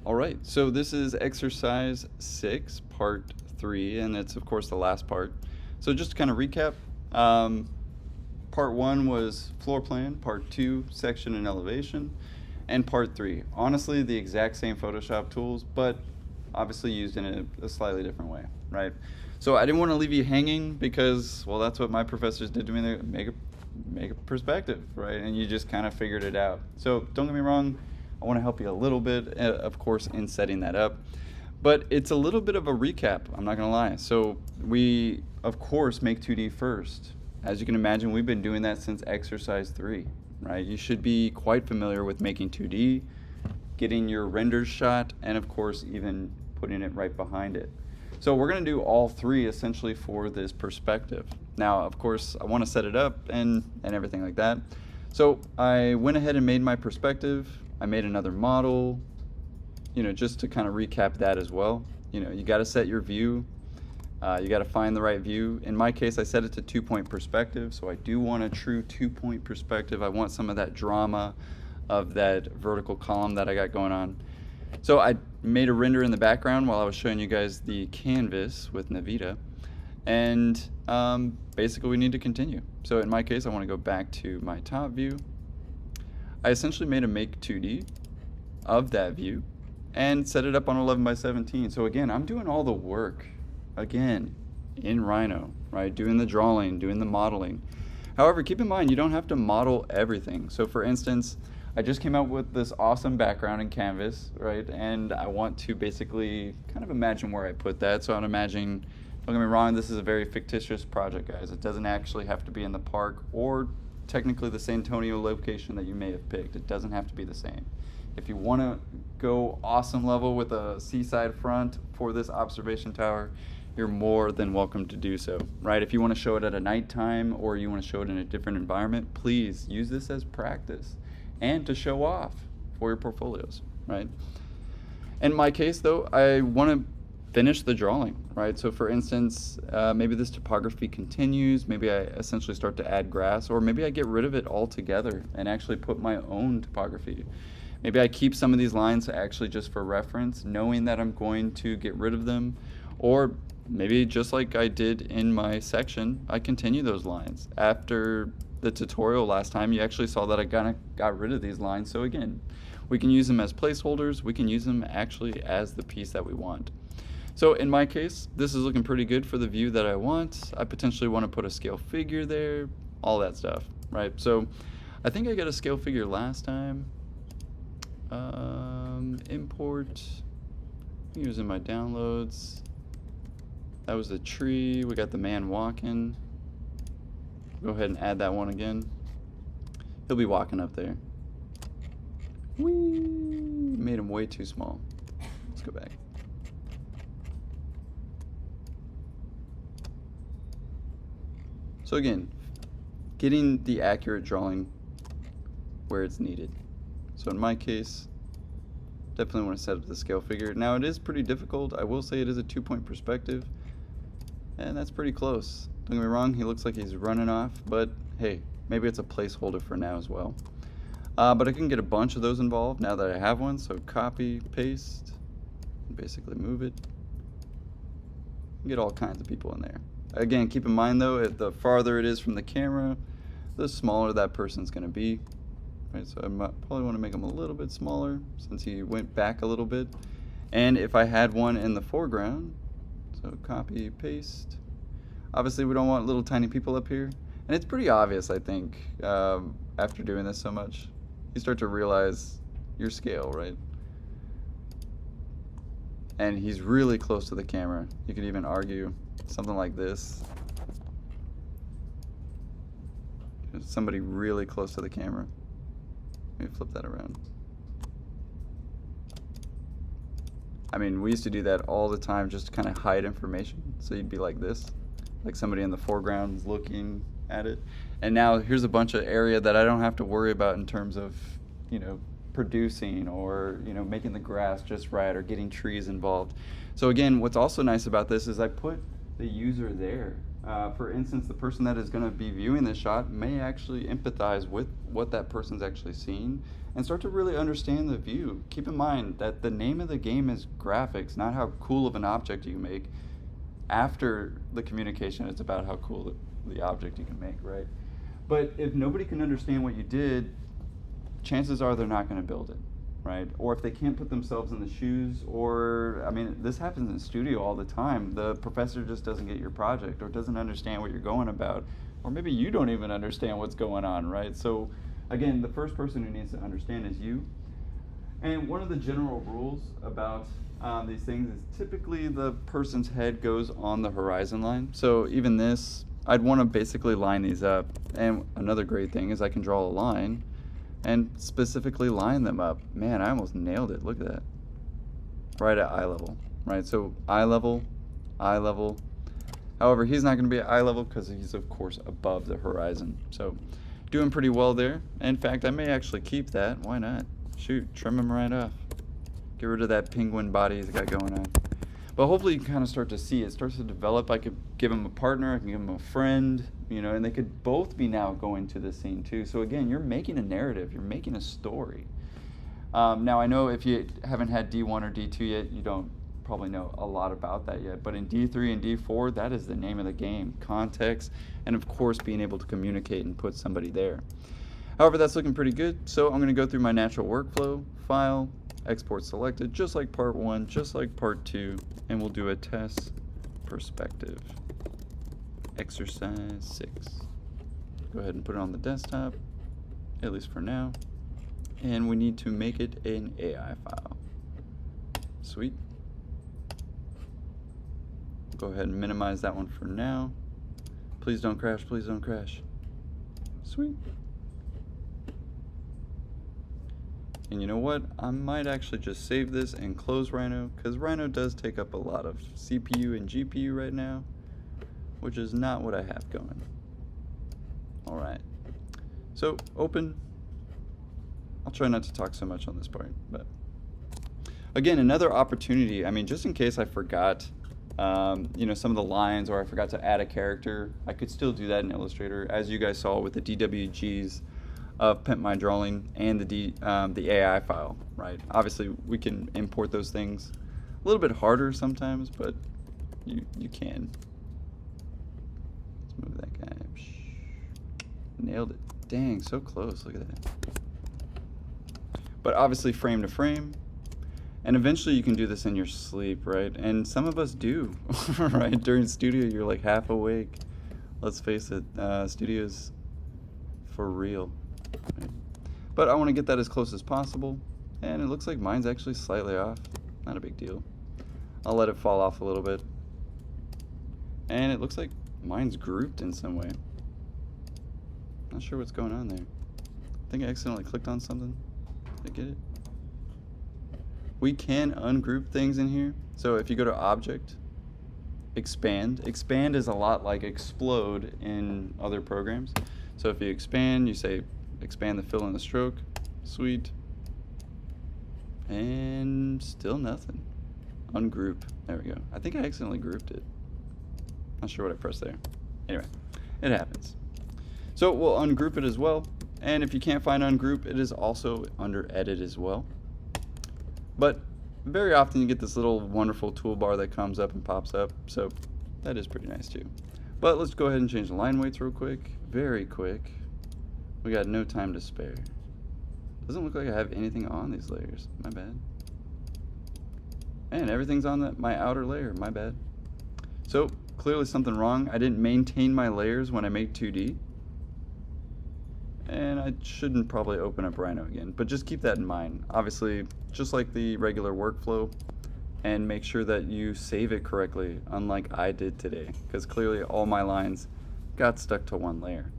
All right, so this is exercise 6, part 3, and it's of course the last part. So just to kind of recap, um, part 1 was floor plan, part 2, section and elevation, and part 3. Honestly, the exact same Photoshop tools, but obviously used in a slightly different way, right? So I didn't want to leave you hanging because, well, that's what my professors did to me. They make a perspective, right? And you just kind of figured it out. So don't get me wrong, I want to help you a little bit, of course, in setting that up. But it's a little bit of a recap, I'm not going to lie. So we, of course, make 2D first. As you can imagine, we've been doing that since exercise 3, right? You should be quite familiar with making 2D, getting your renders shot, and of course, even putting it right behind it. So we're going to do all 3 essentially for this perspective. Now, of course, I want to set it up and everything like that. So I went ahead and made my perspective. I made another model, just to kind of recap that as well. You got to set your view. You got to find the right view. In my case, I set it to 2-point perspective, so I do want a true 2-point perspective. I want some of that drama of that vertical column that I got going on. So I made a render in the background while I was showing you guys the canvas with Navita. And basically we need to continue. So in my case, I want to go back to my top view. I essentially made a make 2D of that view and set it up on 11:17. So again, I'm doing all the work again in Rhino, right? Doing the drawing, doing the modeling. However, keep in mind, you don't have to model everything. So for instance, I just came out with this awesome background in Canvas, right? And I want to basically kind of imagine where I put that. So I'm imagining, don't get me wrong, this is a very fictitious project, guys. It doesn't actually have to be in the park or technically the San Antonio location that you may have picked. It doesn't have to be the same. If you want to go awesome level with a seaside front for this observation tower, you're more than welcome to do so, right? If you want to show it at a nighttime or you want to show it in a different environment, please use this as practice and to show off for your portfolios, right? In my case, though, I want to finish the drawing, right? So for instance, maybe this topography continues, maybe I essentially start to add grass, or maybe I get rid of it altogether and actually put my own topography. Maybe I keep some of these lines actually just for reference, knowing that I'm going to get rid of them, or maybe just like I did in my section, I continue those lines. After the tutorial last time, you actually saw that I kind of got rid of these lines. So again, we can use them as placeholders. We can use them actually as the piece that we want. So in my case, this is looking pretty good for the view that I want. I potentially want to put a scale figure there, all that stuff, right? So I think I got a scale figure last time. Import, using my downloads. That was a tree. We got the man walking. Go ahead and add that one again. He'll be walking up there. Whee! Made him way too small. Let's go back. So again, getting the accurate drawing where it's needed. So in my case, definitely want to set up the scale figure. Now it is pretty difficult. I will say it is a 2-point perspective, and that's pretty close. Don't get me wrong, he looks like he's running off, but hey, maybe it's a placeholder for now as well. But I can get a bunch of those involved now that I have one, so copy, paste, and basically move it. Get all kinds of people in there. Again, keep in mind though, the farther it is from the camera, the smaller that person's going to be. Right, so I probably want to make him a little bit smaller since he went back a little bit. And if I had one in the foreground, so copy, paste. Obviously we don't want little tiny people up here. And it's pretty obvious, I think, after doing this so much. You start to realize your scale, right? And he's really close to the camera. You could even argue something like this. Somebody really close to the camera. Let me flip that around. I mean, we used to do that all the time just to kind of hide information. So you'd be like this, like somebody in the foreground looking at it. And now here's a bunch of area that I don't have to worry about in terms of, producing or, making the grass just right or getting trees involved. So again, what's also nice about this is I put the user there. For instance, the person that is going to be viewing this shot may actually empathize with what that person's actually seeing and start to really understand the view. Keep in mind that the name of the game is graphics, not how cool of an object you make. After the communication, it's about how cool the object you can make, right? But if nobody can understand what you did, chances are they're not going to build it, right? Or if they can't put themselves in the shoes, or, I mean, this happens in studio all the time. The professor just doesn't get your project or doesn't understand what you're going about, or maybe you don't even understand what's going on, right? So again, the first person who needs to understand is you. And one of the general rules about these things is typically the person's head goes on the horizon line. So even this, I'd want to basically line these up. And another great thing is I can draw a line and specifically line them up. Man, I almost nailed it. Look at that. Right at eye level, right? So eye level, eye level. However, he's not going to be at eye level because he's, of course, above the horizon. So doing pretty well there. In fact, I may actually keep that. Why not? Shoot, trim him right off. Get rid of that penguin body he's got going on. But hopefully you can kind of start to see it starts to develop. I could give him a partner, I can give him a friend, you know, and they could both be now going to the scene too. So again, you're making a narrative, you're making a story. Now I know if you haven't had D1 or D2 yet, you don't probably know a lot about that yet. But in D3 and D4, that is the name of the game. Context, and of course being able to communicate and put somebody there. However, that's looking pretty good. So I'm going to go through my natural workflow, file, export selected, just like part 1, just like part 2, and we'll do a test perspective. Exercise 6. Go ahead and put it on the desktop, at least for now. And we need to make it an AI file. Sweet. Go ahead and minimize that one for now. Please don't crash, please don't crash. Sweet. And you know what? I might actually just save this and close Rhino, because Rhino does take up a lot of CPU and GPU right now, which is not what I have going. Alright. So, open. I'll try not to talk so much on this part, but again, another opportunity. I mean, just in case I forgot, you know, some of the lines, or I forgot to add a character, I could still do that in Illustrator, as you guys saw with the DWGs of Pimp My Drawing and the AI file, right? Obviously, we can import those things. A little bit harder sometimes, but you can. Let's move that guy. Nailed it. Dang, so close. Look at that. But obviously, frame to frame. And eventually, you can do this in your sleep, right? And some of us do, right? During studio, you're like half awake. Let's face it, studio's for real. Right. But I want to get that as close as possible, and it looks like mine's actually slightly off. Not a big deal. I'll let it fall off a little bit, and it looks like mine's grouped in some way. Not sure what's going on there. I think I accidentally clicked on something. Did I get it? We can ungroup things in here. So if you go to Object, Expand. Expand is a lot like Explode in other programs. So if you expand, you say expand the fill and the stroke. Sweet. And still nothing. Ungroup. There we go. I think I accidentally grouped it. Not sure what I pressed there. Anyway, it happens. So we'll ungroup it as well. And if you can't find ungroup, it is also under edit as well. But very often you get this little wonderful toolbar that comes up and pops up. So that is pretty nice too. But let's go ahead and change the line weights real quick. Very quick. We got no time to spare. Doesn't look like I have anything on these layers. My bad. And everything's on my outer layer. My bad. So clearly something wrong. I didn't maintain my layers when I make 2D. And I shouldn't probably open up Rhino again. But just keep that in mind. Obviously, just like the regular workflow. And make sure that you save it correctly, unlike I did today. Because clearly all my lines got stuck to one layer.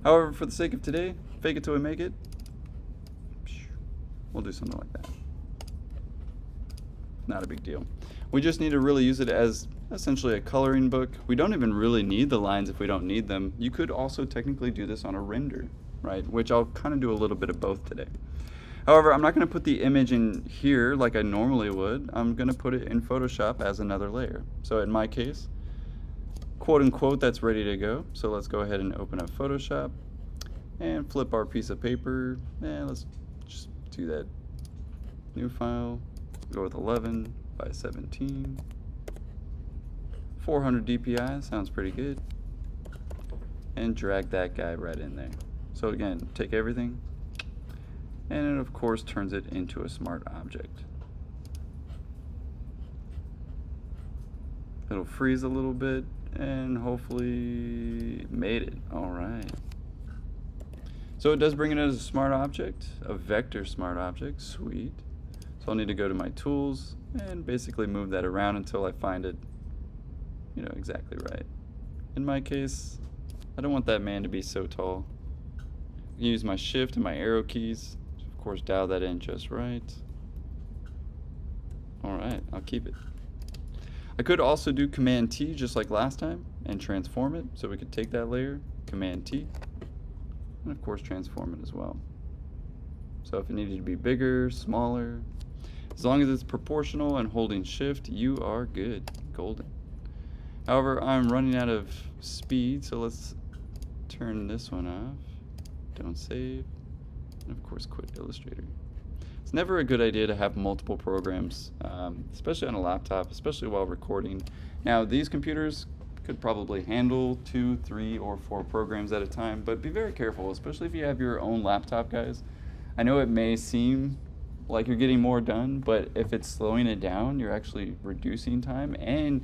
However, for the sake of today, fake it till we make it. We'll do something like that. Not a big deal. We just need to really use it as essentially a coloring book. We don't even really need the lines if we don't need them. You could also technically do this on a render, right? Which I'll kind of do a little bit of both today. However, I'm not going to put the image in here like I normally would. I'm going to put it in Photoshop as another layer. So in my case, quote unquote, that's ready to go. So let's go ahead and open up Photoshop and flip our piece of paper. And let's do that. New file, go with 11 by 17. 400 DPI, sounds pretty good. And drag that guy right in there. So again, take everything, and it of course turns it into a smart object. It'll freeze a little bit, and hopefully made it. All right. So it does bring it as a smart object, a vector smart object. Sweet. So I'll need to go to my tools and basically move that around until I find it, exactly right. In my case, I don't want that man to be so tall. Use my shift and my arrow keys to, of course, dial that in just right. All right, I'll keep it. I could also do Command T just like last time and transform it. So we could take that layer, Command T, and of course transform it as well. So if it needed to be bigger, smaller, as long as it's proportional and holding shift, you are good, golden. However, I'm running out of speed, so let's turn this one off. Don't save, and of course quit Illustrator. It's never a good idea to have multiple programs, especially on a laptop, especially while recording. Now, these computers could probably handle 2, 3, or 4 programs at a time, but be very careful, especially if you have your own laptop, guys. I know it may seem like you're getting more done, but if it's slowing it down, you're actually reducing time, and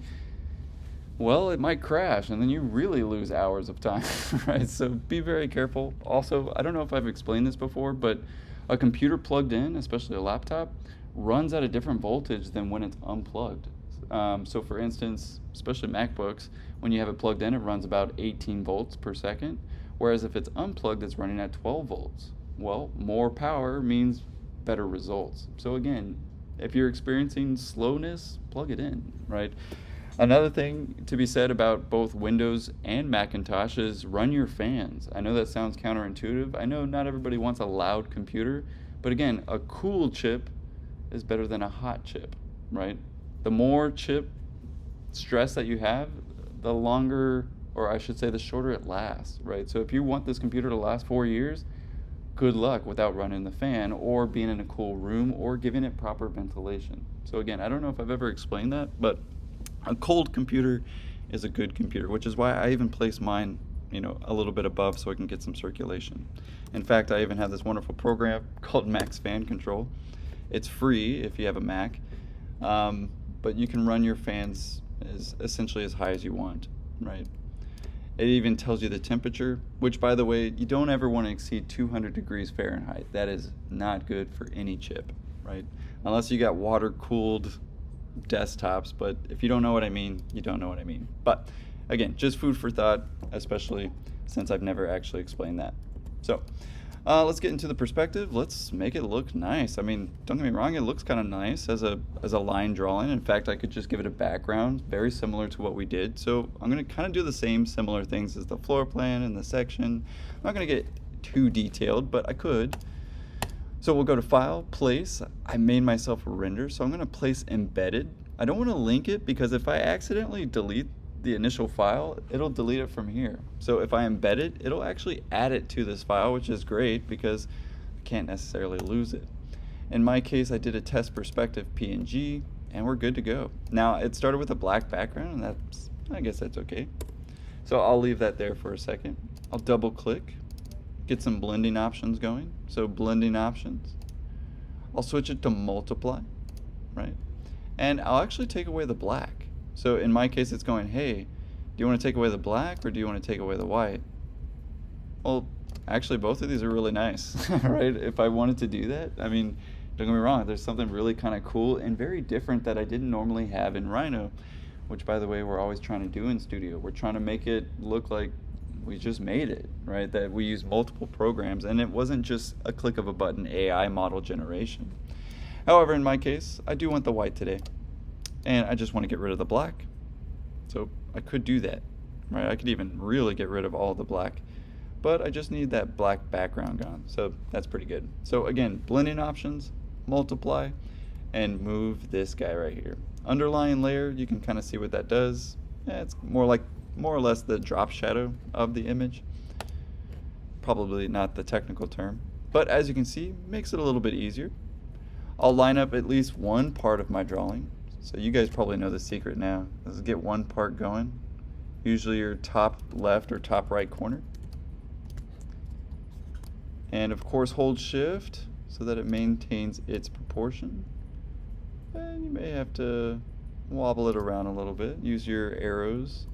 well, it might crash, and then you really lose hours of time, right? So be very careful. Also, I don't know if I've explained this before, but a computer plugged in, especially a laptop, runs at a different voltage than when it's unplugged. So for instance, especially MacBooks, when you have it plugged in, it runs about 18 volts per second, whereas if it's unplugged, it's running at 12 volts. Well, more power means better results. So again, if you're experiencing slowness, plug it in, right? Another thing to be said about both Windows and Macintosh is run your fans. I know that sounds counterintuitive. I know not everybody wants a loud computer, but again, a cool chip is better than a hot chip, right? The more chip stress that you have, the longer, or I should say the shorter it lasts, right? So if you want this computer to last 4 years, good luck without running the fan or being in a cool room or giving it proper ventilation. So again, I don't know if I've ever explained that, but a cold computer is a good computer, which is why I even place mine, a little bit above so I can get some circulation. In fact, I even have this wonderful program called Max Fan Control. It's free if you have a Mac, but you can run your fans essentially as high as you want, right? It even tells you the temperature, which, by the way, you don't ever want to exceed 200 degrees Fahrenheit. That is not good for any chip, right? Unless you got water-cooled desktops, but if you don't know what I mean, you don't know what I mean. But again, just food for thought, especially since I've never actually explained that. So let's get into the perspective. Let's make it look nice. I mean, don't get me wrong, it looks kind of nice as a line drawing. In fact, I could just give it a background very similar to what we did. So I'm going to kind of do the same similar things as the floor plan and the section. I'm not going to get too detailed, but I could. So we'll go to File, Place. I made myself a render, so I'm going to place Embedded. I don't want to link it because if I accidentally delete the initial file, it'll delete it from here. So if I embed it, it'll actually add it to this file, which is great because I can't necessarily lose it. In my case, I did a test perspective PNG, and we're good to go. Now, it started with a black background, and I guess that's okay. So I'll leave that there for a second. I'll double click. Get some blending options going. So blending options. I'll switch it to multiply, right? And I'll actually take away the black. So in my case, it's going, hey, do you want to take away the black or do you want to take away the white? Well, actually, both of these are really nice, right? If I wanted to do that, I mean, don't get me wrong, there's something really kind of cool and very different that I didn't normally have in Rhino, which, by the way, we're always trying to do in Studio. We're trying to make it look like we just made it, right? That we use multiple programs, and it wasn't just a click of a button AI model generation. However, in my case, I do want the white today, and I just want to get rid of the black. So I could do that, right? I could even really get rid of all the black, but I just need that black background gone. So that's pretty good. So again, blending options, multiply, and move this guy right here. Underlying layer, you can kind of see what that does. Yeah, it's more or less the drop shadow of the image. Probably not the technical term. but as you can see, makes it a little bit easier. I'll line up at least one part of my drawing. So you guys probably know the secret now. Let's get one part going. Usually your top left or top right corner. And of course hold shift so that it maintains its proportion. And you may have to wobble it around a little bit. Use your arrows.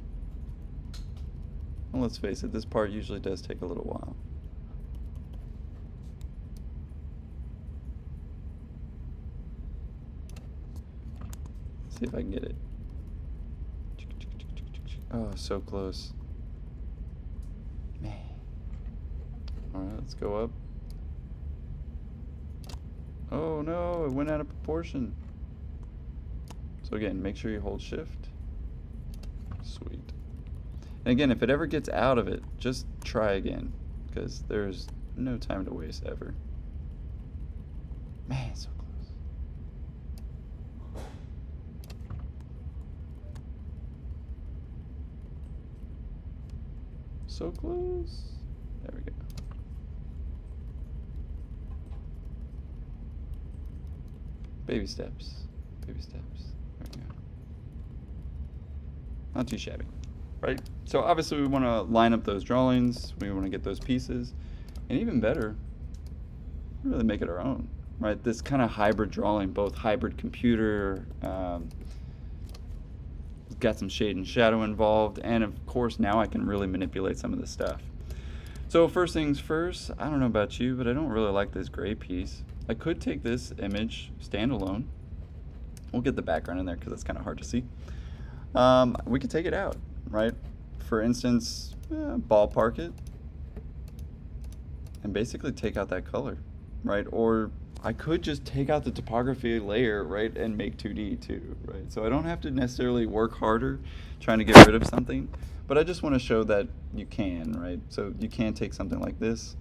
And let's face it, this part usually does take a little while. See if I can get it. Oh, so close. Man. Alright, let's go up. Oh no, it went out of proportion. So again, make sure you hold shift. Sweet. And again, if it ever gets out of it, just try again, because there's no time to waste ever. Man, so close. So close. There we go. Baby steps. Baby steps. There we go. Not too shabby, right? So obviously we want to line up those drawings. We want to get those pieces. And even better, really make it our own, right? This kind of hybrid drawing, both hybrid computer, got some shade and shadow involved, and of course now I can really manipulate some of this stuff. So first things first, I don't know about you, but I don't really like this gray piece. I could take this image standalone. We'll get the background in there because it's kind of hard to see. We could take it out, right? For instance, ballpark it and basically take out that color, right? Or I could just take out the topography layer, right, and make 2D too, right? So I don't have to necessarily work harder trying to get rid of something, but I just want to show that you can, right? So you can take something like this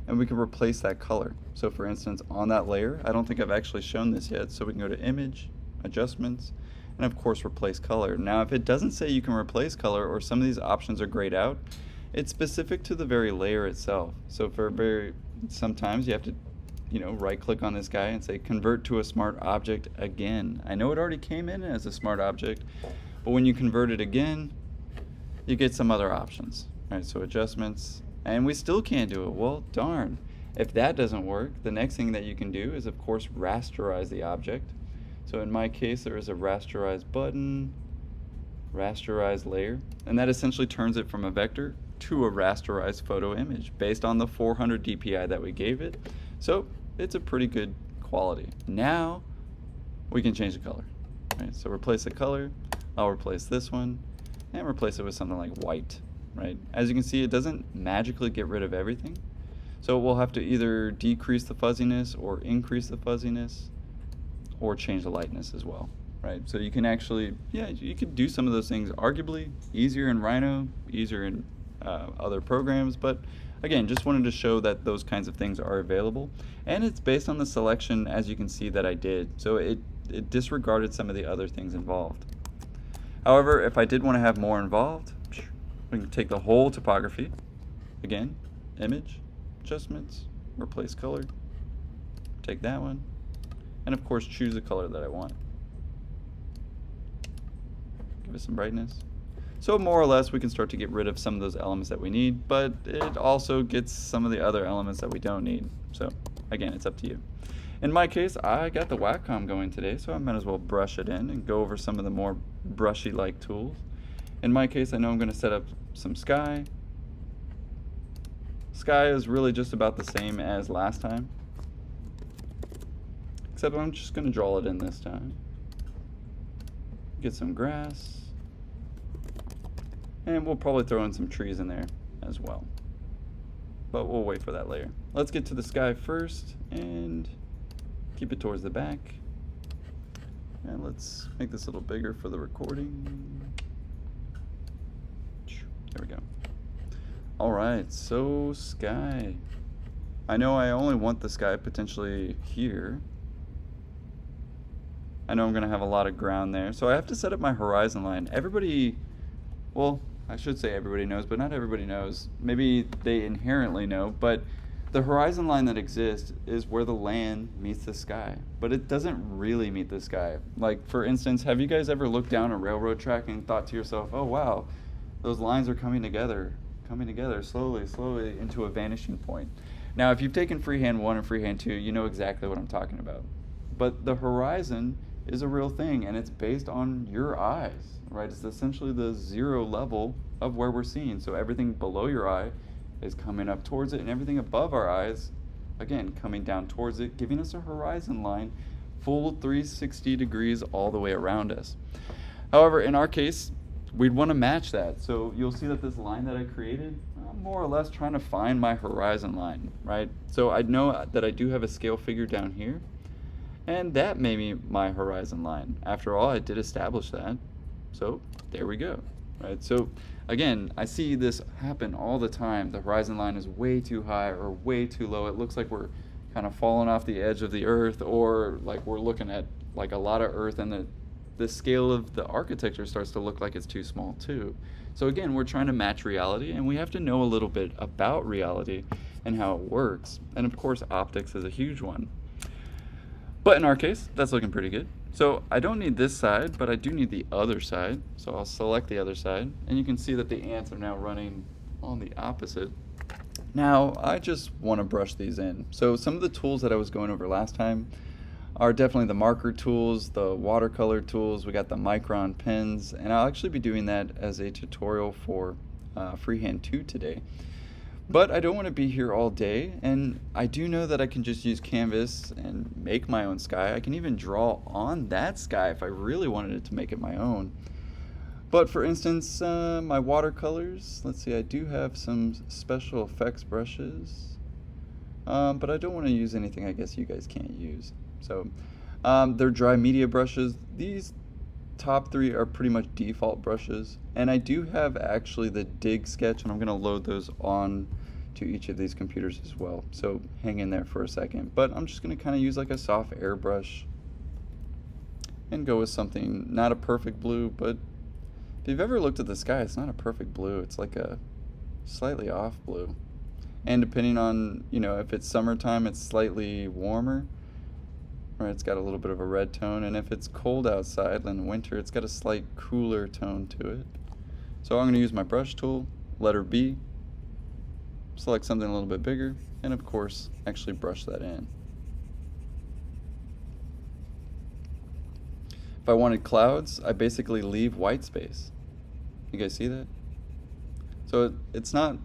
and we can replace that color. So for instance, on that layer, I don't think I've actually shown this yet, so we can go to Image, Adjustments, and of course Replace Color. Now if it doesn't say you can replace color, or some of these options are grayed out, it's specific to the very layer itself. So sometimes you have to right click on this guy and say convert to a smart object again. I know it already came in as a smart object, but when you convert it again, you get some other options, right? So adjustments, and we still can't do it. Well, darn. If that doesn't work, the next thing that you can do is of course rasterize the object. So in my case, there is a rasterize button, rasterize layer, and that essentially turns it from a vector to a rasterized photo image based on the 400 DPI that we gave it. So it's a pretty good quality. Now we can change the color, right? So replace the color. I'll replace this one and replace it with something like white, right? As you can see, it doesn't magically get rid of everything. So we'll have to either decrease the fuzziness or increase the fuzziness or change the lightness as well, right? So you can actually, you could do some of those things arguably easier in Rhino, easier in other programs, but again, just wanted to show that those kinds of things are available, and it's based on the selection, as you can see, that I did. So it disregarded some of the other things involved. However, if I did want to have more involved, we can take the whole topography, again, Image, Adjustments, Replace Color, take that one, and of course choose the color that I want. Give it some brightness. So more or less we can start to get rid of some of those elements that we need, but it also gets some of the other elements that we don't need. So again, it's up to you. In my case, I got the Wacom going today, so I might as well brush it in and go over some of the more brushy-like tools. In my case, I know I'm going to set up some sky. Sky is really just about the same as last time, except I'm just going to draw it in this time. Get some grass. And we'll probably throw in some trees in there as well. But we'll wait for that layer. Let's get to the sky first and keep it towards the back. And let's make this a little bigger for the recording. There we go. All right, so sky. I know I only want the sky potentially here. I know I'm gonna have a lot of ground there. So I have to set up my horizon line. Everybody, well, I should say everybody knows, but not everybody knows. Maybe they inherently know, but The horizon line that exists is where the land meets the sky, but it doesn't really meet the sky. Like, for instance, have you guys ever looked down a railroad track and thought to yourself, oh wow, those lines are coming together slowly, slowly into a vanishing point? Now, if you've taken freehand 1 and freehand 2, you know exactly what I'm talking about. But the horizon is a real thing, and it's based on your eyes, right? It's essentially the zero level of where we're seeing. So everything below your eye is coming up towards it, and everything above our eyes, again, coming down towards it, giving us a horizon line full 360 degrees all the way around us. However, in our case, we'd want to match that. So you'll see that this line that I created, I'm more or less trying to find my horizon line, right? So I know that I do have a scale figure down here, and that may be my horizon line. After all, I did establish that. So there we go, right? So again, I see this happen all the time. The horizon line is way too high or way too low. It looks like we're kind of falling off the edge of the earth, or like we're looking at like a lot of earth, and the scale of the architecture starts to look like it's too small too. So again, we're trying to match reality, and we have to know a little bit about reality and how it works. And of course, optics is a huge one. But in our case, that's looking pretty good. So I don't need this side, but I do need the other side. So I'll select the other side, and you can see that the ants are now running on the opposite. Now I just want to brush these in. So some of the tools that I was going over last time are definitely the marker tools, the watercolor tools. We got the Micron pens, and I'll actually be doing that as a tutorial for Freehand 2 today. But I don't want to be here all day, and I do know that I can just use Canvas and make my own sky. I can even draw on that sky if I really wanted it to make it my own. But for instance, my watercolors, let's see, I do have some special effects brushes, but I don't want to use anything I guess you guys can't use. So they're dry media brushes. These top 3 are pretty much default brushes, and I do have actually the Dig Sketch, and I'm going to load those on to each of these computers as well, so hang in there for a second. But I'm just going to kind of use like a soft airbrush and go with something, not a perfect blue, but if you've ever looked at the sky, it's not a perfect blue, it's like a slightly off blue. And depending on, you know, if it's summertime, it's slightly warmer, or it's got a little bit of a red tone, and if it's cold outside in winter, it's got a slight cooler tone to it. So I'm going to use my brush tool, letter B, select something a little bit bigger, and of course actually brush that in. If I wanted clouds, I basically leave white space. You guys see that? So it's not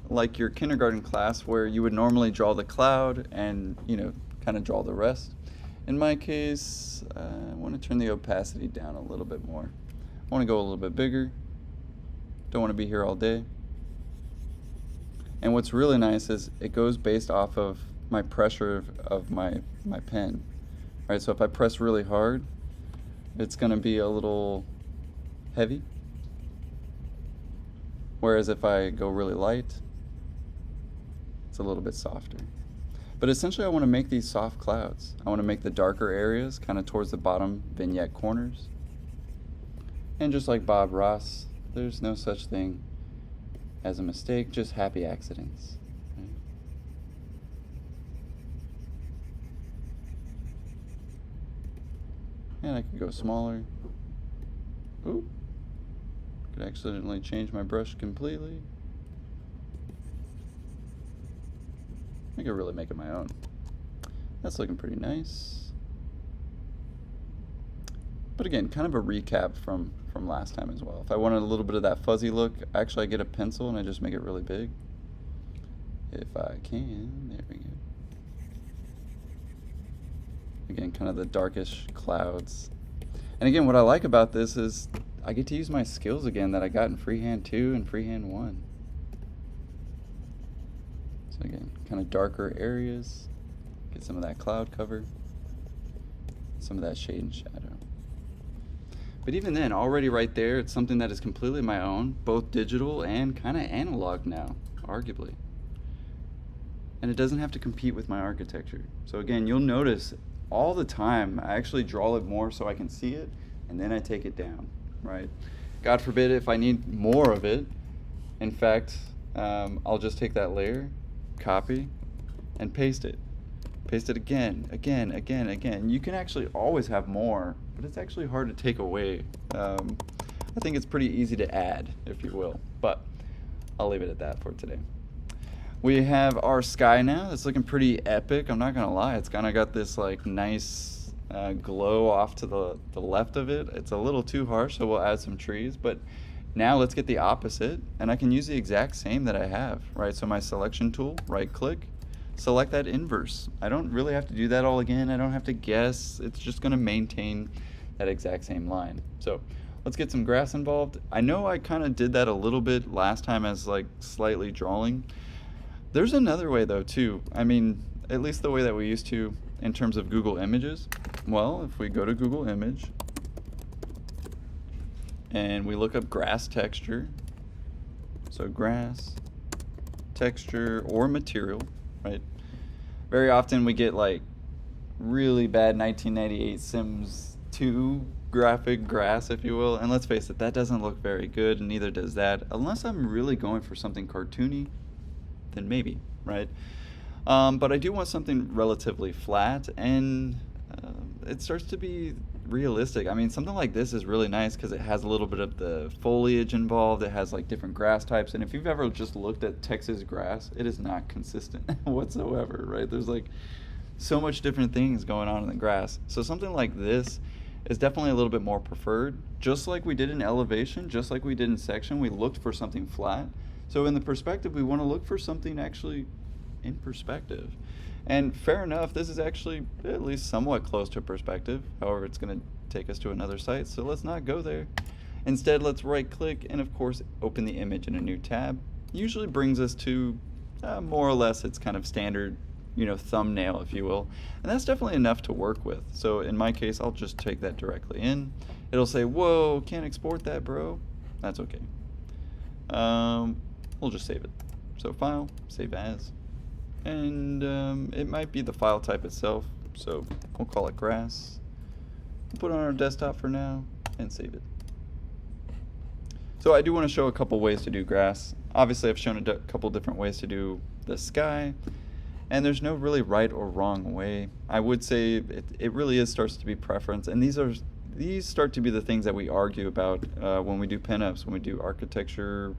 like your kindergarten class where you would normally draw the cloud and, you know, kind of draw the rest. In my case, I want to turn the opacity down a little bit more. I want to go a little bit bigger. Don't want to be here all day. And what's really nice is it goes based off of my pressure of my pen. Right, so if I press really hard, it's going to be a little heavy. Whereas if I go really light, it's a little bit softer. But essentially I want to make these soft clouds. I want to make the darker areas kind of towards the bottom vignette corners. And just like Bob Ross, there's no such thing as a mistake, just happy accidents. Right? And I could go smaller. Ooh. Could accidentally change my brush completely. I could really make it my own. That's looking pretty nice. But again, kind of a recap from last time as well. If I wanted a little bit of that fuzzy look, actually I get a pencil and I just make it really big. If I can, there we go. Again, kind of the darkish clouds. And again, what I like about this is I get to use my skills again that I got in Freehand 2 and Freehand 1. So again, kind of darker areas, get some of that cloud cover, some of that shade and shadow. But even then, already right there, it's something that is completely my own, both digital and kind of analog now, arguably. And it doesn't have to compete with my architecture. So again, you'll notice all the time, I actually draw it more so I can see it, and then I take it down, right? God forbid if I need more of it. In fact, I'll just take that layer copy, and paste it. Paste it again, again, again, again. You can actually always have more, but it's actually hard to take away. I think it's pretty easy to add, if you will, but I'll leave it at that for today. We have our sky now. It's looking pretty epic. I'm not gonna lie. It's kind of got this like nice glow off to the left of it. It's a little too harsh, so we'll add some trees. But now let's get the opposite, and I can use the exact same that I have, right? So my selection tool, right click, select that inverse. I don't really have to do that all again. I don't have to guess. It's just gonna maintain that exact same line. So let's get some grass involved. I know I kind of did that a little bit last time as like slightly drawing. There's another way though too. I mean, at least the way that we used to in terms of Google Images. Well, if we go to Google Image and we look up grass texture, so grass, texture, or material, right? Very often we get like really bad 1998 Sims 2 graphic grass, if you will, and let's face it, that doesn't look very good, and neither does that. Unless I'm really going for something cartoony, then maybe, right? But I do want something relatively flat, and it starts to be realistic. I mean, something like this is really nice because it has a little bit of the foliage involved. It has like different grass types, and if you've ever just looked at Texas grass, it is not consistent whatsoever, right? There's like so much different things going on in the grass. So something like this is definitely a little bit more preferred. Just like we did in elevation, just like we did in section, we looked for something flat. So in the perspective, we want to look for something actually in perspective. And fair enough, this is actually at least somewhat close to perspective. However, it's going to take us to another site, so let's not go there. Instead, let's right click and of course open the image in a new tab. Usually brings us to more or less its kind of standard, you know, thumbnail, if you will. And that's definitely enough to work with. So in my case, I'll just take that directly in. It'll say, whoa, can't export that, bro. That's okay. We'll just save it. So file, save as. And it might be the file type itself. So we'll call it grass. We'll put it on our desktop for now and save it. So I do want to show a couple ways to do grass. Obviously I've shown a couple different ways to do the sky. And there's no really right or wrong way. I would say it really starts to be preference. And these start to be the things that we argue about when we do pinups, when we do architecture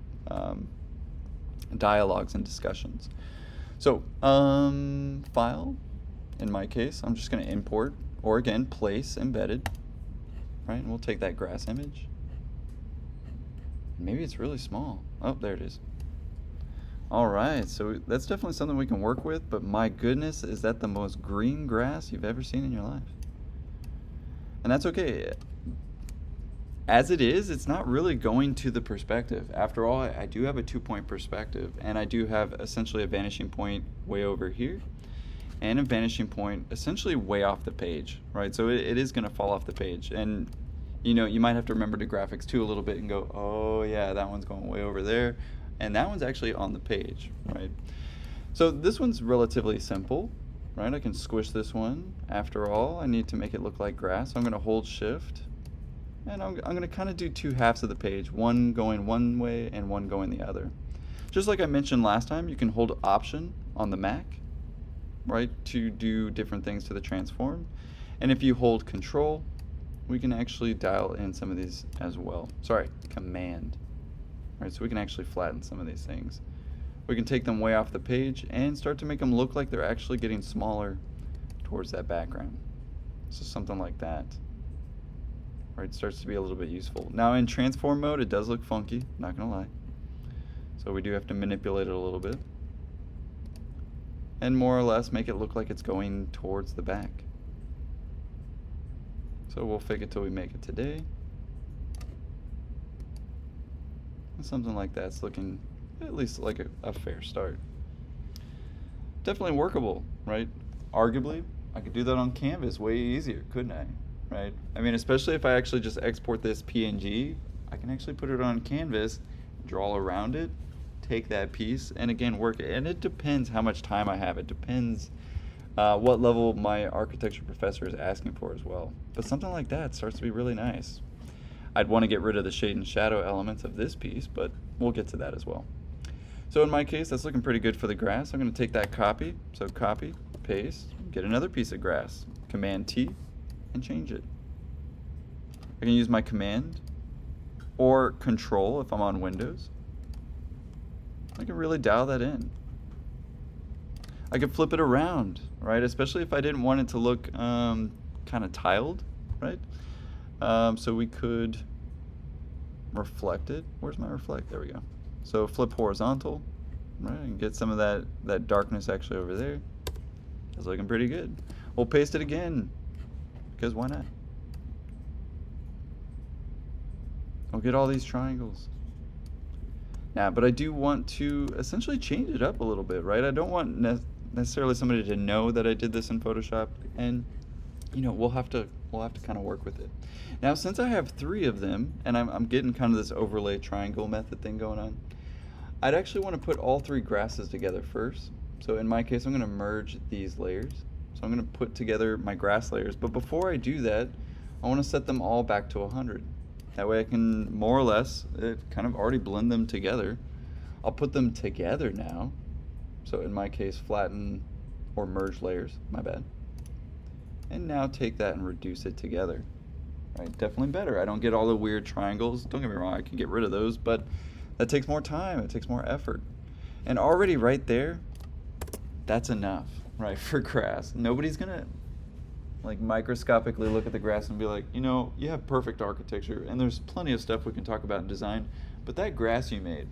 dialogues and discussions. So file, in my case, I'm just going to import, or again, place embedded, right? And we'll take that grass image. Maybe it's really small. Oh, there it is. All right, so that's definitely something we can work with, but my goodness, is that the most green grass you've ever seen in your life? And that's okay. As it is, it's not really going to the perspective. After all, I do have a 2-point perspective, and I do have essentially a vanishing point way over here, and a vanishing point essentially way off the page, right? So it is gonna fall off the page. And you know, you might have to remember the graphics too a little bit and go, oh yeah, that one's going way over there, and that one's actually on the page, right? So this one's relatively simple, right? I can squish this one. After all, I need to make it look like grass. So I'm gonna hold shift, and I'm gonna kind of do 2 halves of the page, one going one way and one going the other. Just like I mentioned last time, you can hold Option on the Mac, right, to do different things to the transform. And if you hold Control, we can actually dial in some of these as well. Sorry, Command. Right, so we can actually flatten some of these things. We can take them way off the page and start to make them look like they're actually getting smaller towards that background. So something like that. Right, starts to be a little bit useful. Now in transform mode, it does look funky, not gonna lie. So we do have to manipulate it a little bit. And more or less make it look like it's going towards the back. So we'll fake it till we make it today. And something like that's looking at least like a fair start. Definitely workable, right? Arguably, I could do that on Canvas way easier, couldn't I? Right? I mean, especially if I actually just export this PNG, I can actually put it on Canvas, draw around it, take that piece, and again work it. And it depends how much time I have. It depends what level my architecture professor is asking for as well. But something like that starts to be really nice. I'd want to get rid of the shade and shadow elements of this piece, but we'll get to that as well. So in my case, that's looking pretty good for the grass. I'm going to take that copy. So copy, paste, get another piece of grass. Command T and change it. I can use my command or control if I'm on Windows. I can really dial that in. I could flip it around, right? Especially if I didn't want it to look kind of tiled, right? So we could reflect it. Where's my reflect? There we go. So flip horizontal, right? And get some of that darkness actually over there. It's looking pretty good. We'll paste it again, because why not? I'll get all these triangles. Now, but I do want to essentially change it up a little bit, right? I don't want necessarily somebody to know that I did this in Photoshop, and you know, we'll have to kind of work with it. Now, since I have 3 of them, and I'm getting kind of this overlay triangle method thing going on, I'd actually want to put all 3 grasses together first. So in my case, I'm going to merge these layers. So I'm going to put together my grass layers, but before I do that, I want to set them all back to 100. That way I can more or less kind of already blend them together. I'll put them together now. So in my case, flatten or merge layers, my bad. And now take that and reduce it together. Right, definitely better. I don't get all the weird triangles. Don't get me wrong, I can get rid of those, but that takes more time, it takes more effort. And already right there, that's enough, right, for grass. Nobody's gonna like microscopically look at the grass and be like, you know, you have perfect architecture, and there's plenty of stuff we can talk about in design, but that grass you made,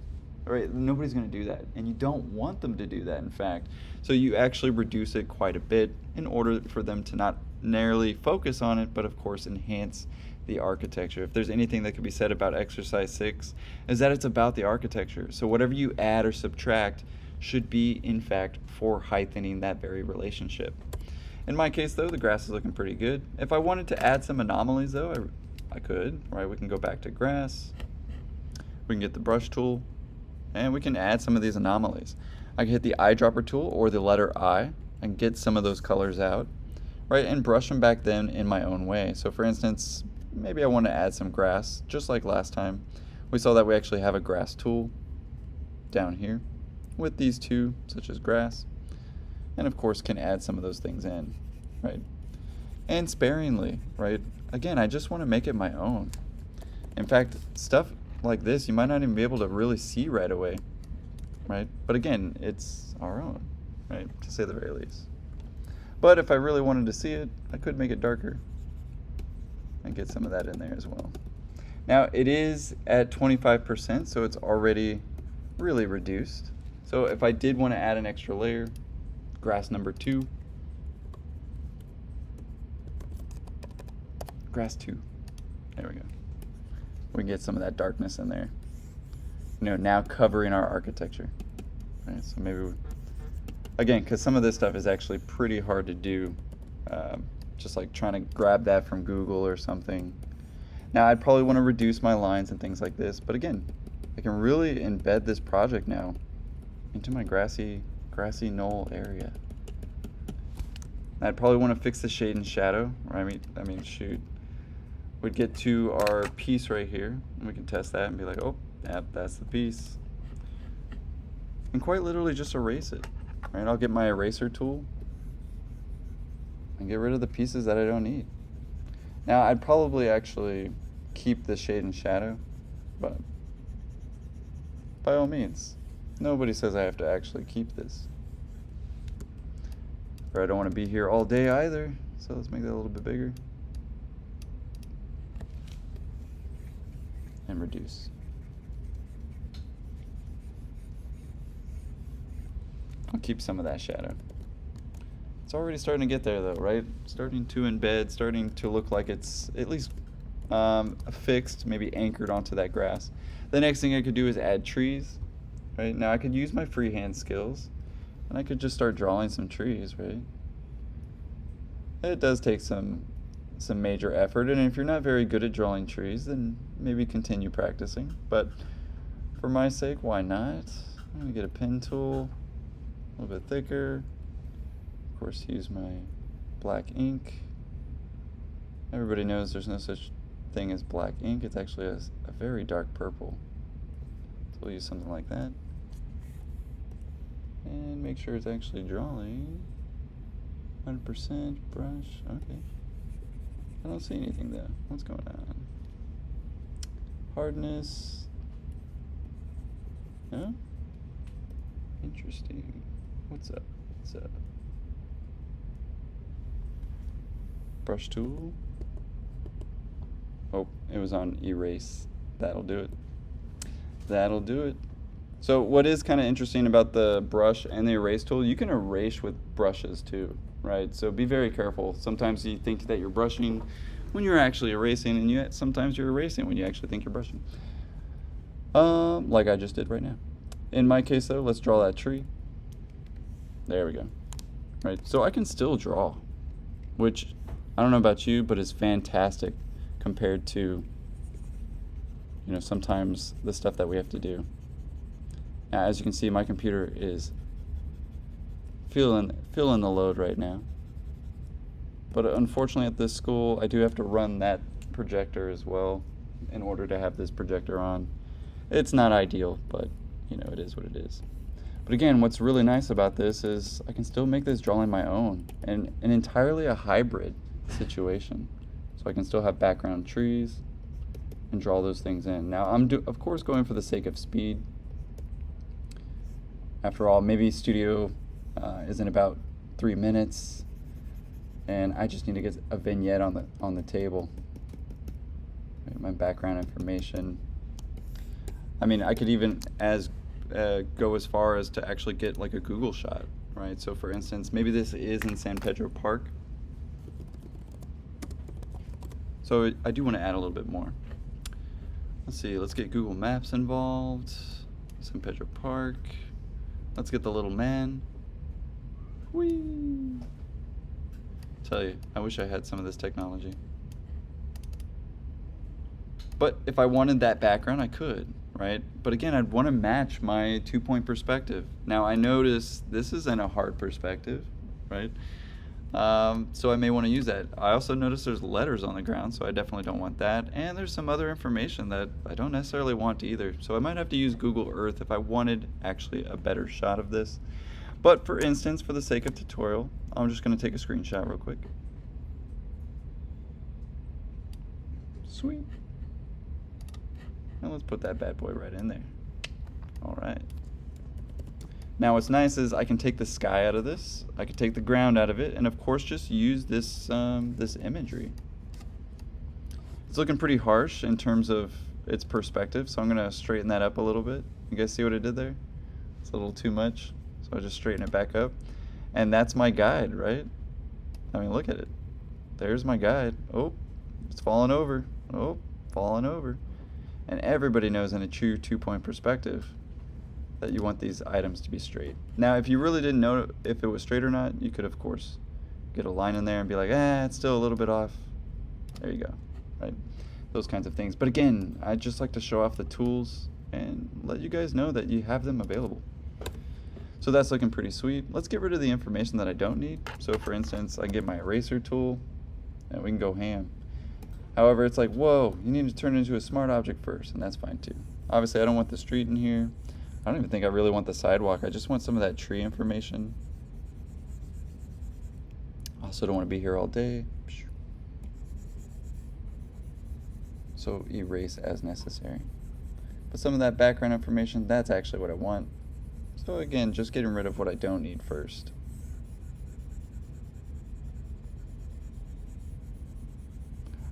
right, nobody's gonna do that. And you don't want them to do that, in fact. So you actually reduce it quite a bit in order for them to not narrowly focus on it, but of course enhance the architecture. If there's anything that could be said about exercise 6, is that it's about the architecture. So whatever you add or subtract should be, in fact, for heightening that very relationship. In my case, though, the grass is looking pretty good. If I wanted to add some anomalies, though, I could, right? We can go back to grass, we can get the brush tool, and we can add some of these anomalies. I can hit the eyedropper tool or the letter I and get some of those colors out, right, and brush them back then in my own way. So for instance, maybe I want to add some grass, just like last time. We saw that we actually have a grass tool down here with these 2, such as grass, and of course can add some of those things in, right, and sparingly, right? Again, I just want to make it my own. In fact, stuff like this you might not even be able to really see right away, right? But again, it's our own, right, to say the very least. But if I really wanted to see it, I could make it darker and get some of that in there as well. Now it is at 25%, so it's already really reduced. So if I did want to add an extra layer, grass number 2, grass 2, there we go. We can get some of that darkness in there. You know, now covering our architecture. Right, so maybe, again, because some of this stuff is actually pretty hard to do, just like trying to grab that from Google or something. Now I'd probably want to reduce my lines and things like this, but again, I can really embed this project now into my grassy knoll area. I'd probably want to fix the shade and shadow, or I mean shoot. We'd get to our piece right here, and we can test that and be like, oh, yep, that's the piece. And quite literally just erase it. Right? I'll get my eraser tool and get rid of the pieces that I don't need. Now, I'd probably actually keep the shade and shadow, but by all means, nobody says I have to actually keep this. Or I don't want to be here all day either, so let's make that a little bit bigger. And reduce. I'll keep some of that shadow. It's already starting to get there though, right? Starting to embed, starting to look like it's at least affixed, maybe anchored onto that grass. The next thing I could do is add trees, right? Now I could use my freehand skills and I could just start drawing some trees, right? It does take some major effort, and if you're not very good at drawing trees, then maybe continue practicing. But for my sake, why not? I'm gonna get a pen tool, a little bit thicker. Of course, use my black ink. Everybody knows there's no such thing as black ink. It's actually a very dark purple. So we'll use something like that. And make sure it's actually drawing. 100% brush, okay. I don't see anything though. What's going on? Hardness. No? Interesting. What's up? What's up? Brush tool. Oh, it was on erase. That'll do it. That'll do it. So what is kind of interesting about the brush and the erase tool, you can erase with brushes too, right? So be very careful. Sometimes you think that you're brushing when you're actually erasing, and sometimes you're erasing when you actually think you're brushing. Like I just did right now. In my case though, let's draw that tree. There we go. Right, so I can still draw, which I don't know about you, but it's fantastic compared to, sometimes the stuff that we have to do. Now, as you can see, my computer is feeling the load right now. But unfortunately at this school, I do have to run that projector as well in order to have this projector on. It's not ideal, but it is what it is. But again, what's really nice about this is I can still make this drawing my own, and an entirely a hybrid situation. So I can still have background trees and draw those things in. Now I'm of course going for the sake of speed. After all, maybe Studio is in about 3 minutes, and I just need to get a vignette on the table. My background information. I mean, I could even go as far as to actually get like a Google shot, right? So for instance, maybe this is in San Pedro Park. So I do want to add a little bit more. Let's see, let's get Google Maps involved. San Pedro Park. Let's get the little man. Whee! Tell you, I wish I had some of this technology. But if I wanted that background, I could, right? But again, I'd want to match my 2-point perspective. Now I notice this isn't a hard perspective, right? So I may want to use that. I also notice there's letters on the ground, so I definitely don't want that. And there's some other information that I don't necessarily want either. So I might have to use Google Earth if I wanted actually a better shot of this. But for instance, for the sake of tutorial, I'm just going to take a screenshot real quick. Sweet. And let's put that bad boy right in there. All right. Now what's nice is I can take the sky out of this, I can take the ground out of it, and of course just use this this imagery. It's looking pretty harsh in terms of its perspective, so I'm going to straighten that up a little bit. You guys see what I did there? It's a little too much, so I'll just straighten it back up. And that's my guide, right? I mean, look at it. There's my guide. Oh, it's falling over. Oh, falling over. And everybody knows in a true 2-point perspective that you want these items to be straight. Now, if you really didn't know if it was straight or not, you could, of course, get a line in there and be like, it's still a little bit off. There you go, right? Those kinds of things. But again, I just like to show off the tools and let you guys know that you have them available. So that's looking pretty sweet. Let's get rid of the information that I don't need. So for instance, I get my eraser tool and we can go ham. However, it's like, whoa, you need to turn it into a smart object first, and that's fine too. Obviously, I don't want the street in here. I don't even think I really want the sidewalk. I just want some of that tree information. Also don't want to be here all day. So erase as necessary. But some of that background information, that's actually what I want. So again, just getting rid of what I don't need first.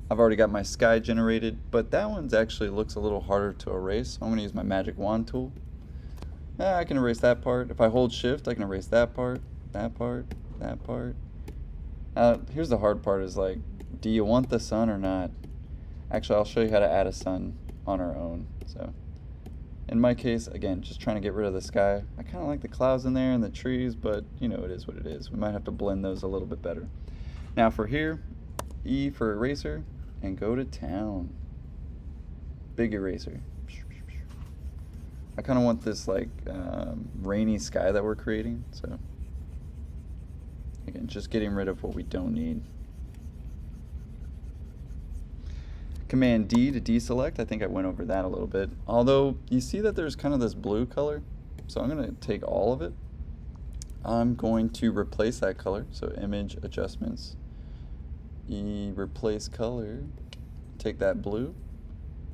I've already got my sky generated, but that one's actually looks a little harder to erase. So I'm going to use my magic wand tool. I can erase that part. If I hold shift, I can erase that part, that part, that part. Here's the hard part is like, do you want the sun or not? Actually, I'll show you how to add a sun on our own. So in my case, again, just trying to get rid of the sky. I kind of like the clouds in there and the trees, but it is what it is. We might have to blend those a little bit better. Now for here, E for eraser, and go to town. Big eraser. I kind of want this like rainy sky that we're creating, so again, just getting rid of what we don't need. Command D to deselect. I think I went over that a little bit. Although you see that there's kind of this blue color, so I'm going to take all of it I'm going to replace that color. So image adjustments, replace color, take that blue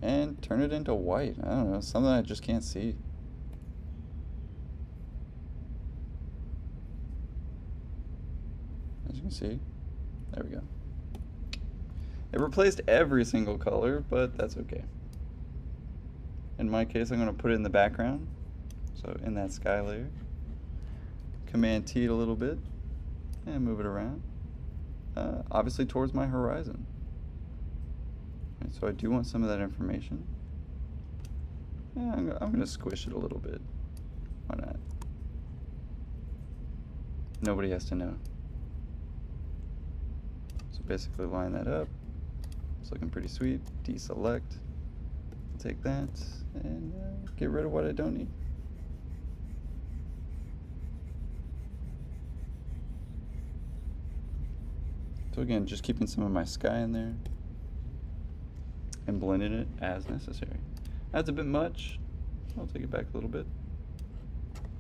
and turn it into white. I don't know, something I just can't see. As you can see, there we go. It replaced every single color, but that's okay. In my case, I'm going to put it in the background, so in that sky layer. Command T it a little bit and move it around, obviously towards my horizon. And so I do want some of that information. Yeah, I'm going to squish it a little bit. Why not? Nobody has to know. So basically line that up. It's looking pretty sweet. Deselect. Take that and get rid of what I don't need. So again, just keeping some of my sky in there and blending it as necessary. That's a bit much. I'll take it back a little bit.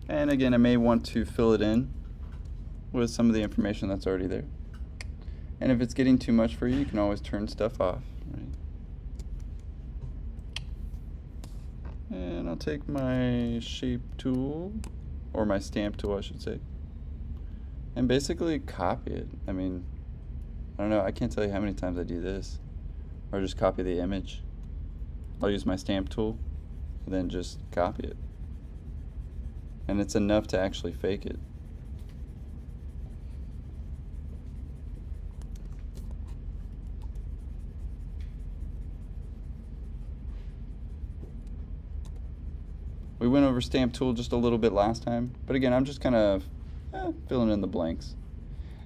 And again, I may want to fill it in with some of the information that's already there. And if it's getting too much for you, you can always turn stuff off. Right? And I'll take my shape tool, or my stamp tool, I should say, and basically copy it. I mean, I don't know, I can't tell you how many times I do this. Or just copy the image. I'll use my stamp tool, and then just copy it. And it's enough to actually fake it. We went over stamp tool just a little bit last time, but again, I'm just kind of filling in the blanks.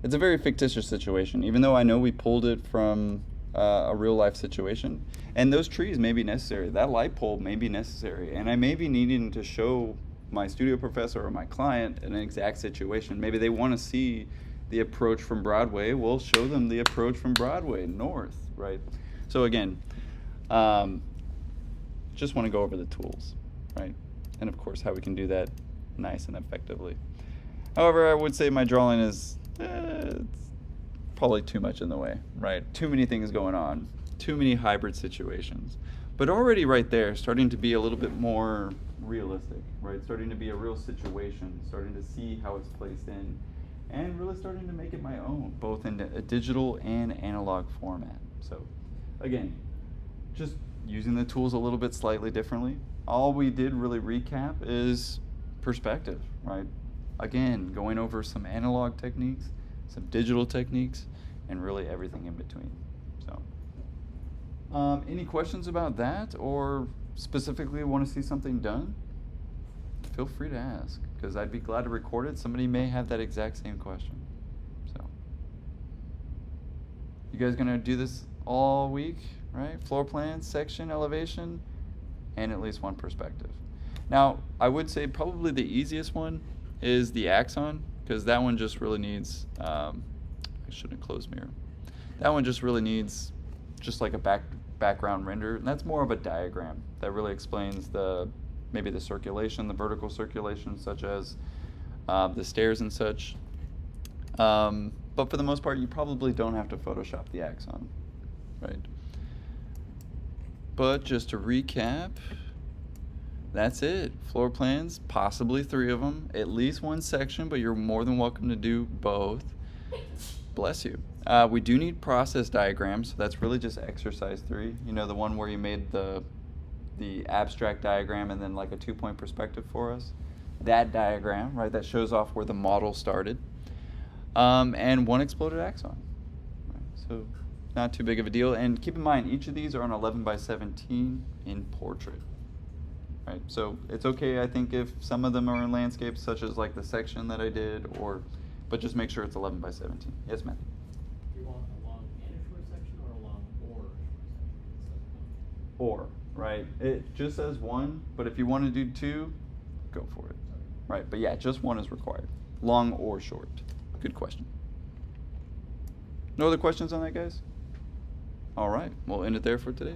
It's a very fictitious situation, even though I know we pulled it from a real life situation. And those trees may be necessary. That light pole may be necessary. And I may be needing to show my studio professor or my client an exact situation. Maybe they want to see the approach from Broadway. We'll show them the approach from Broadway north, right? So again, just want to go over the tools, right? And of course, how we can do that nice and effectively. However, I would say my drawing is it's probably too much in the way, right? Too many things going on, too many hybrid situations. But already right there, starting to be a little bit more realistic, right? Starting to be a real situation, starting to see how it's placed in, and really starting to make it my own, both in a digital and analog format. So again, just using the tools a little bit slightly differently. All we did really recap is perspective, right? Again, going over some analog techniques, some digital techniques, and really everything in between. So, any questions about that, or specifically want to see something done? Feel free to ask, because I'd be glad to record it. Somebody may have that exact same question. So, you guys gonna do this all week, right? Floor plan, section, elevation, and at least one perspective. Now, I would say probably the easiest one is the axon, because that one just really needs, I shouldn't close mirror. That one just really needs just like a background render, and that's more of a diagram that really explains maybe the circulation, the vertical circulation, such as the stairs and such. But for the most part, you probably don't have to Photoshop the axon, right? But just to recap, that's it. Floor plans, possibly 3 of them, at least one section, but you're more than welcome to do both. Bless you. We do need process diagrams, so that's really just exercise 3. You know, the one where you made the abstract diagram and then like a 2-point perspective for us. That diagram, right, that shows off where the model started. And one exploded axon. Right, so not too big of a deal. And keep in mind, each of these are on 11 by 17 in portrait. Right, so it's okay, I think, if some of them are in landscape, such as like the section that I did, but just make sure it's 11 by 17. Yes, ma'am? Do you want a long and a short section, or a long or a short section? Or, right? It just says 1, but if you want to do 2, go for it. Right, but yeah, just 1 is required. Long or short. Good question. No other questions on that, guys? All right, we'll end it there for today.